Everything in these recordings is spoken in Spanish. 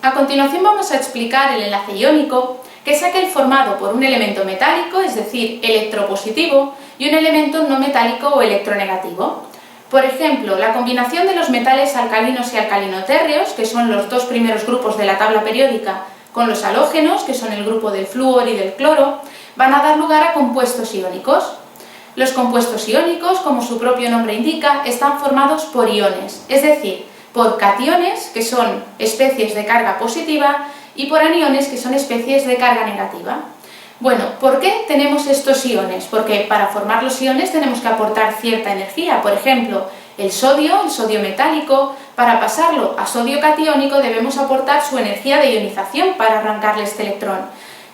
A continuación vamos a explicar el enlace iónico, que es aquel formado por un elemento metálico, es decir, electropositivo, y un elemento no metálico o electronegativo. Por ejemplo, la combinación de los metales alcalinos y alcalinotérreos, que son los dos primeros grupos de la tabla periódica, con los halógenos, que son el grupo del flúor y del cloro, van a dar lugar a compuestos iónicos. Los compuestos iónicos, como su propio nombre indica, están formados por iones, es decir, por cationes, que son especies de carga positiva, y por aniones, que son especies de carga negativa. Bueno, ¿por qué tenemos estos iones? Porque para formar los iones tenemos que aportar cierta energía. Por ejemplo, el sodio metálico, para pasarlo a sodio catiónico debemos aportar su energía de ionización para arrancarle este electrón.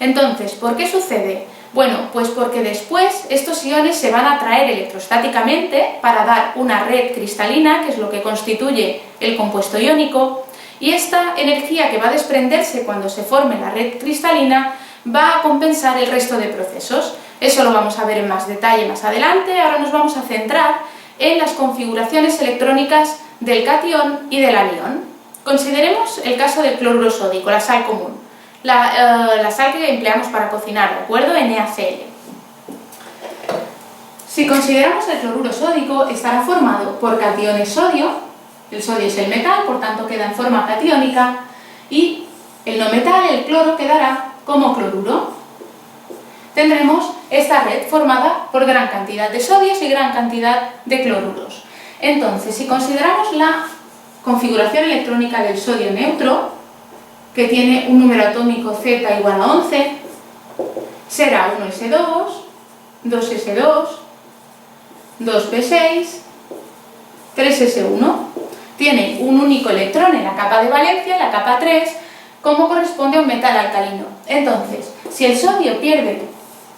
Entonces, ¿por qué sucede? Bueno, pues porque después estos iones se van a atraer electrostáticamente para dar una red cristalina, que es lo que constituye el compuesto iónico, y esta energía que va a desprenderse cuando se forme la red cristalina va a compensar el resto de procesos. Eso lo vamos a ver en más detalle más adelante. Ahora nos vamos a centrar en las configuraciones electrónicas del catión y del anión. Consideremos el caso del cloruro sódico, la sal común, la sal que empleamos para cocinar, ¿de acuerdo? NaCl. Si consideramos el cloruro sódico, estará formado por cationes sodio, el sodio es el metal, por tanto queda en forma catiónica, y el no metal, el cloro, quedará como cloruro. Tendremos esta red formada por gran cantidad de sodios y gran cantidad de cloruros. Entonces, si consideramos la configuración electrónica del sodio neutro, que tiene un número atómico Z igual a 11, será 1s2, 2s2, 2p6, 3s1. Tiene un único electrón en la capa de valencia, la capa 3, como corresponde a un metal alcalino. Entonces, si el sodio pierde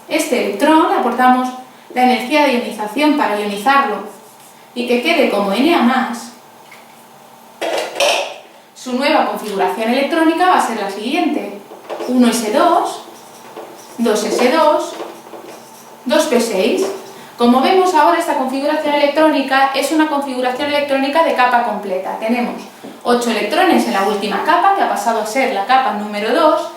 este electrón, le aportamos la energía de ionización para ionizarlo y que quede como Na+, su nueva configuración electrónica va a ser la siguiente: 1s2, 2s2, 2p6. Como vemos ahora, esta configuración electrónica es una configuración electrónica de capa completa. Tenemos 8 electrones en la última capa, que ha pasado a ser la capa número 2,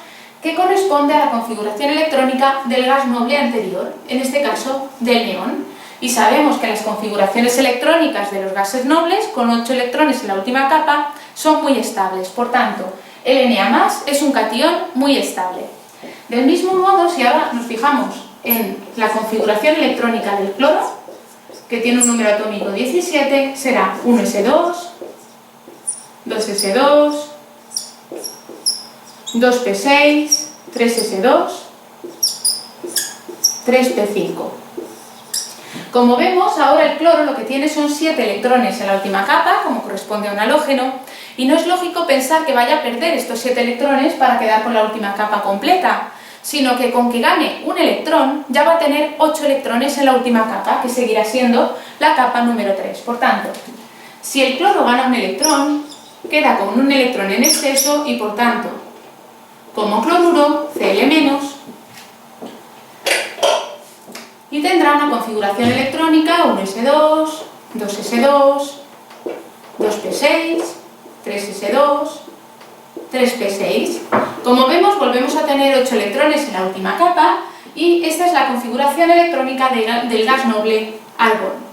que corresponde a la configuración electrónica del gas noble anterior, en este caso del neón. Y sabemos que las configuraciones electrónicas de los gases nobles, con 8 electrones en la última capa, son muy estables. Por tanto, el Na+ es un catión muy estable. Del mismo modo, si ahora nos fijamos en la configuración electrónica del cloro, que tiene un número atómico 17, será 1s2, 2s2, 2p6, 3s2, 3p5. Como vemos, ahora el cloro lo que tiene son 7 electrones en la última capa, como corresponde a un halógeno, y no es lógico pensar que vaya a perder estos 7 electrones para quedar con la última capa completa, sino que con que gane un electrón ya va a tener 8 electrones en la última capa, que seguirá siendo la capa número 3. Por tanto, si el cloro gana un electrón, queda con un electrón en exceso y por tanto, como cloruro, Cl-, y tendrá una configuración electrónica 1s2, 2s2, 2p6, 3s2, 3p6. Como vemos, volvemos a tener 8 electrones en la última capa y esta es la configuración electrónica del gas noble argón.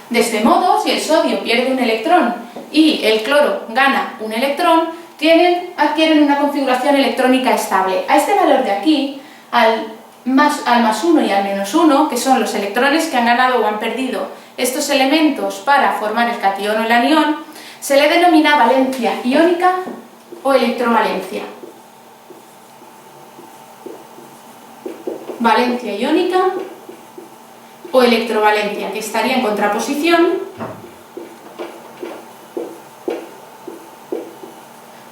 De este modo, si el sodio pierde un electrón y el cloro gana un electrón, adquieren una configuración electrónica estable. A este valor de aquí, al +1 y al -1, que son los electrones que han ganado o han perdido estos elementos para formar el catión o el anión, se le denomina valencia iónica o electrovalencia. Valencia iónica o electrovalencia, que estaría en contraposición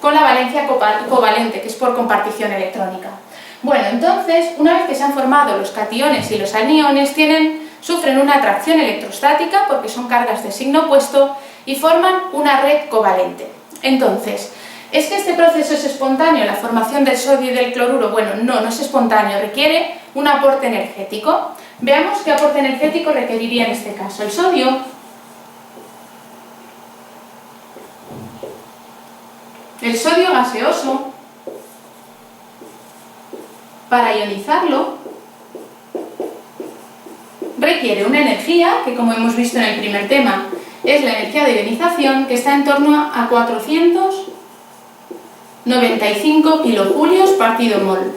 con la valencia covalente, que es por compartición electrónica. Bueno, entonces, una vez que se han formado los cationes y los aniones, sufren una atracción electrostática porque son cargas de signo opuesto y forman una red covalente. Entonces, ¿es que este proceso es espontáneo, la formación del sodio y del cloruro? Bueno, no es espontáneo, requiere un aporte energético. Veamos qué aporte energético requeriría en este caso. El sodio El sodio gaseoso, para ionizarlo, requiere una energía que, como hemos visto en el primer tema, es la energía de ionización, que está en torno a 495 kilojulios partido mol.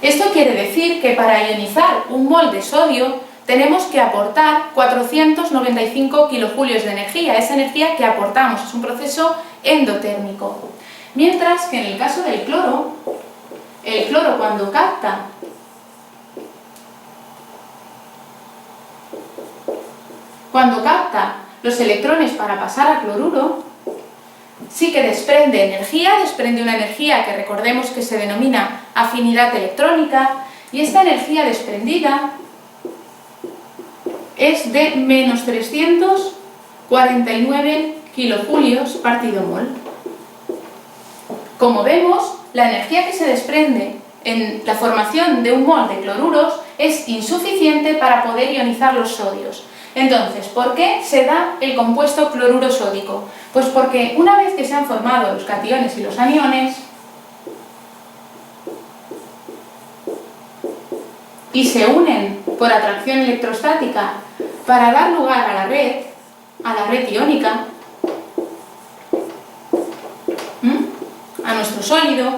Esto quiere decir que para ionizar un mol de sodio tenemos que aportar 495 kilojulios de energía. Esa energía que aportamos es un proceso endotérmico. Mientras que en el caso del cloro, el cloro cuando capta los electrones para pasar a cloruro, sí que desprende energía, desprende una energía que recordemos que se denomina afinidad electrónica, y esta energía desprendida es de menos 349 kilojulios partido mol. Como vemos, la energía que se desprende en la formación de un mol de cloruros es insuficiente para poder ionizar los sodios. Entonces, ¿por qué se da el compuesto cloruro sódico? Pues porque una vez que se han formado los cationes y los aniones y se unen por atracción electrostática para dar lugar a la red iónica, a nuestro sólido,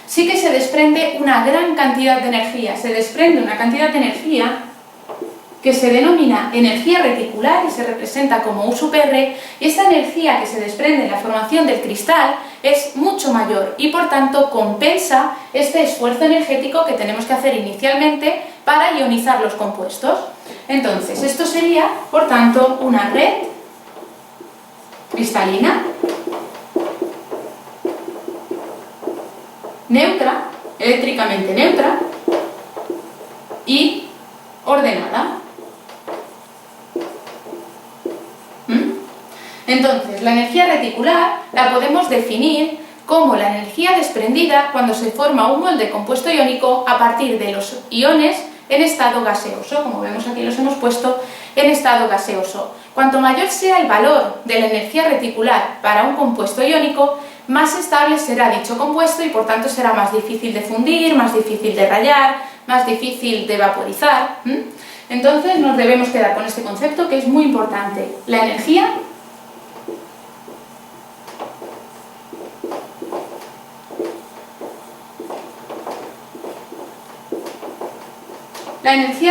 sí que se desprende una gran cantidad de energía. Se desprende una cantidad de energía que se denomina energía reticular y se representa como U sub R, y esta energía que se desprende en la formación del cristal es mucho mayor y por tanto compensa este esfuerzo energético que tenemos que hacer inicialmente para ionizar los compuestos. Entonces, esto sería, por tanto, una red cristalina neutra, eléctricamente neutra y ordenada. Entonces, la energía reticular la podemos definir como la energía desprendida cuando se forma un mol de compuesto iónico a partir de los iones en estado gaseoso. Como vemos aquí los hemos puesto en estado gaseoso. Cuanto mayor sea el valor de la energía reticular para un compuesto iónico, más estable será dicho compuesto y por tanto será más difícil de fundir, más difícil de rayar, más difícil de vaporizar. Entonces nos debemos quedar con este concepto que es muy importante. La energía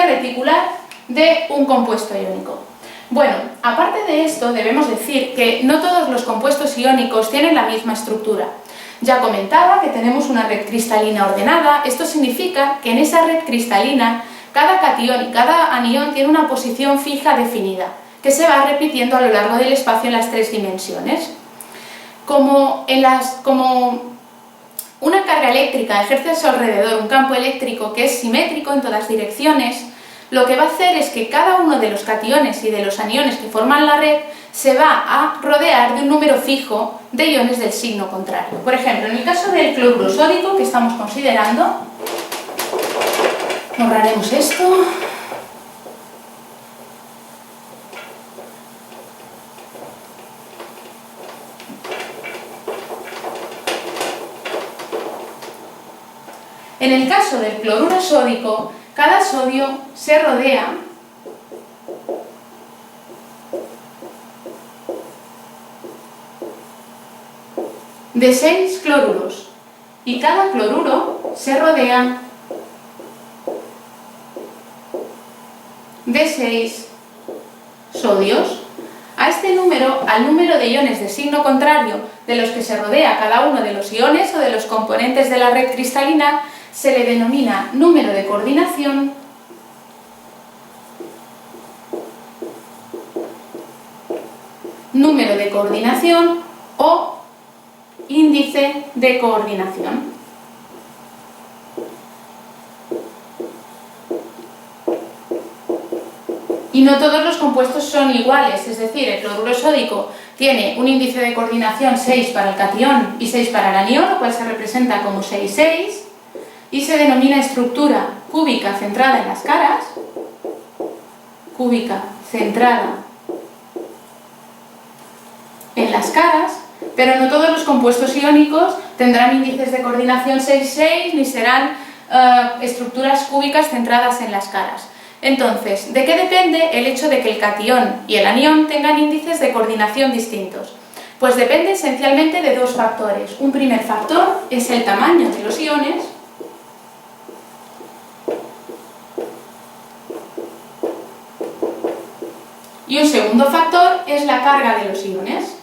reticular de un compuesto iónico. Bueno, aparte de esto debemos decir que no todos los compuestos iónicos tienen la misma estructura. Ya comentaba que tenemos una red cristalina ordenada. Esto significa que en esa red cristalina cada catión y cada anión tiene una posición fija definida, que se va repitiendo a lo largo del espacio en las tres dimensiones. Como una carga eléctrica ejerce a su alrededor un campo eléctrico que es simétrico en todas direcciones, lo que va a hacer es que cada uno de los cationes y de los aniones que forman la red se va a rodear de un número fijo de iones del signo contrario. Por ejemplo, en el caso del cloruro sódico que estamos considerando, borraremos esto. En el caso del cloruro sódico, cada sodio se rodea de 6 cloruros y cada cloruro se rodea de 6 sodios. A este número, al número de iones de signo contrario de los que se rodea cada uno de los iones o de los componentes de la red cristalina, se le denomina número de coordinación o índice de coordinación. Y no todos los compuestos son iguales, es decir, el cloruro sódico tiene un índice de coordinación 6 para el catión y 6 para el anión, lo cual se representa como 6,6, y se denomina estructura cúbica centrada en las caras, Pero no todos los compuestos iónicos tendrán índices de coordinación 6,6 ni serán estructuras cúbicas centradas en las caras. Entonces, ¿de qué depende el hecho de que el catión y el anión tengan índices de coordinación distintos? Pues depende esencialmente de dos factores. Un primer factor es el tamaño de los iones, y un segundo factor es la carga de los iones.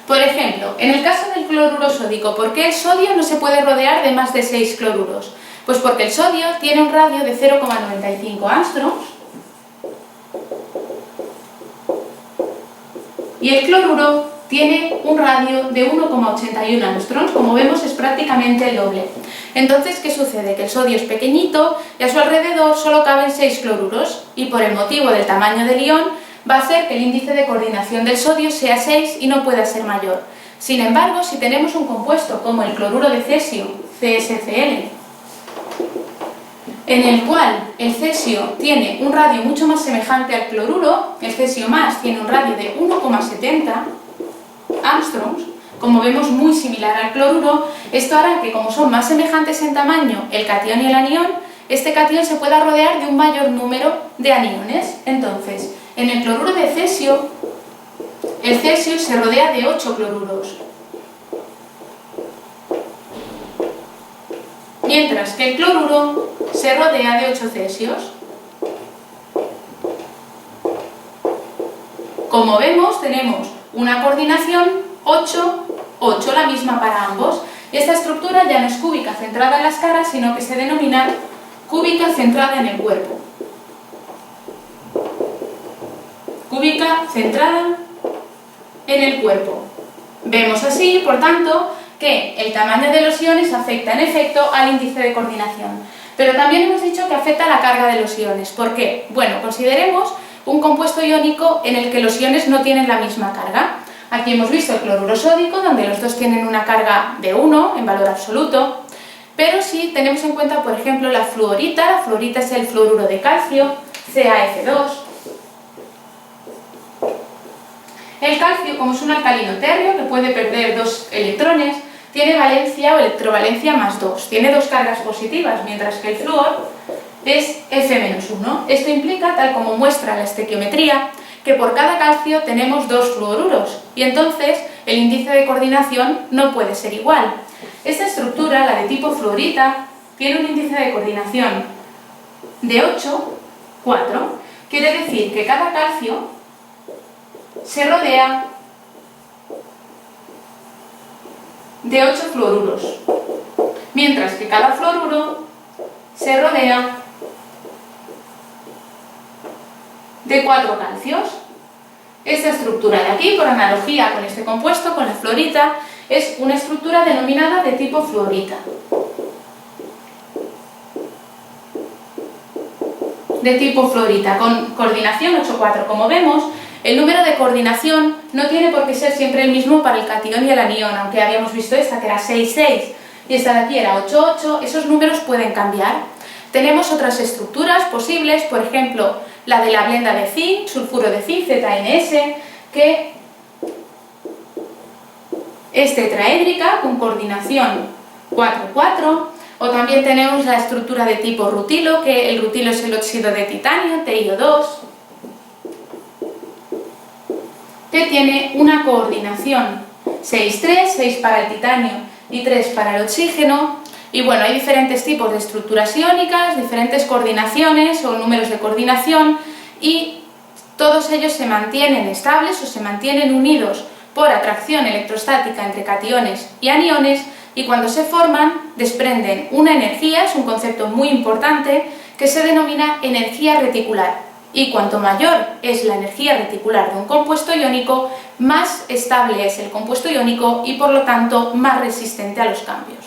Por ejemplo, en el caso del cloruro sódico, ¿por qué el sodio no se puede rodear de más de 6 cloruros? Pues porque el sodio tiene un radio de 0,95 angstroms y el cloruro tiene un radio de 1,81 angstroms, como vemos es prácticamente el doble. Entonces, ¿qué sucede? Que el sodio es pequeñito y a su alrededor solo caben 6 cloruros y por el motivo del tamaño del ion va a hacer que el índice de coordinación del sodio sea 6 y no pueda ser mayor. Sin embargo, si tenemos un compuesto como el cloruro de cesio, CsCl, en el cual el cesio tiene un radio mucho más semejante al cloruro, el cesio más tiene un radio de 1,70 angstroms, como vemos muy similar al cloruro, esto hará que como son más semejantes en tamaño el catión y el anión, este catión se pueda rodear de un mayor número de aniones. Entonces, en el cloruro de cesio, el cesio se rodea de 8 cloruros, mientras que el cloruro se rodea de 8 cesios. Como vemos, tenemos una coordinación 8-8, la misma para ambos, y esta estructura ya no es cúbica centrada en las caras, sino que se denomina cúbica centrada en el cuerpo. Cúbica centrada en el cuerpo. Vemos así, por tanto, que el tamaño de los iones afecta en efecto al índice de coordinación. Pero también hemos dicho que afecta a la carga de los iones. ¿Por qué? Bueno, consideremos un compuesto iónico en el que los iones no tienen la misma carga. Aquí hemos visto el cloruro sódico, donde los dos tienen una carga de 1 en valor absoluto. Pero si tenemos en cuenta, por ejemplo, la fluorita es el fluoruro de calcio, CaF2. El calcio, como es un alcalino térreo que puede perder 2 electrones, tiene valencia o electrovalencia más 2. Tiene 2 cargas positivas, mientras que el flúor es F-1. Esto implica, tal como muestra la estequiometría, que por cada calcio tenemos 2 fluoruros y entonces el índice de coordinación no puede ser igual. Esta estructura, la de tipo fluorita, tiene un índice de coordinación de 8, 4. Quiere decir que cada calcio se rodea de 8 fluoruros, mientras que cada fluoruro se rodea de 4 calcios. Esta estructura de aquí, por analogía con este compuesto, con la fluorita, es una estructura denominada de tipo fluorita. De tipo fluorita, con coordinación 8,4. Como vemos, el número de coordinación no tiene por qué ser siempre el mismo para el catión y el anión, aunque habíamos visto esta que era 6,6 y esta de aquí era 8,8, esos números pueden cambiar. Tenemos otras estructuras posibles, por ejemplo, la de la blenda de zinc, sulfuro de zinc, ZNS, que es tetraédrica con coordinación 4,4, o también tenemos la estructura de tipo rutilo, que el rutilo es el óxido de titanio, TiO2, que tiene una coordinación 6,3, 6 para el titanio y 3 para el oxígeno. Y bueno, hay diferentes tipos de estructuras iónicas, diferentes coordinaciones o números de coordinación, y todos ellos se mantienen estables o se mantienen unidos por atracción electrostática entre cationes y aniones, y cuando se forman desprenden una energía, es un concepto muy importante, que se denomina energía reticular. Y cuanto mayor es la energía reticular de un compuesto iónico, más estable es el compuesto iónico y por lo tanto más resistente a los cambios.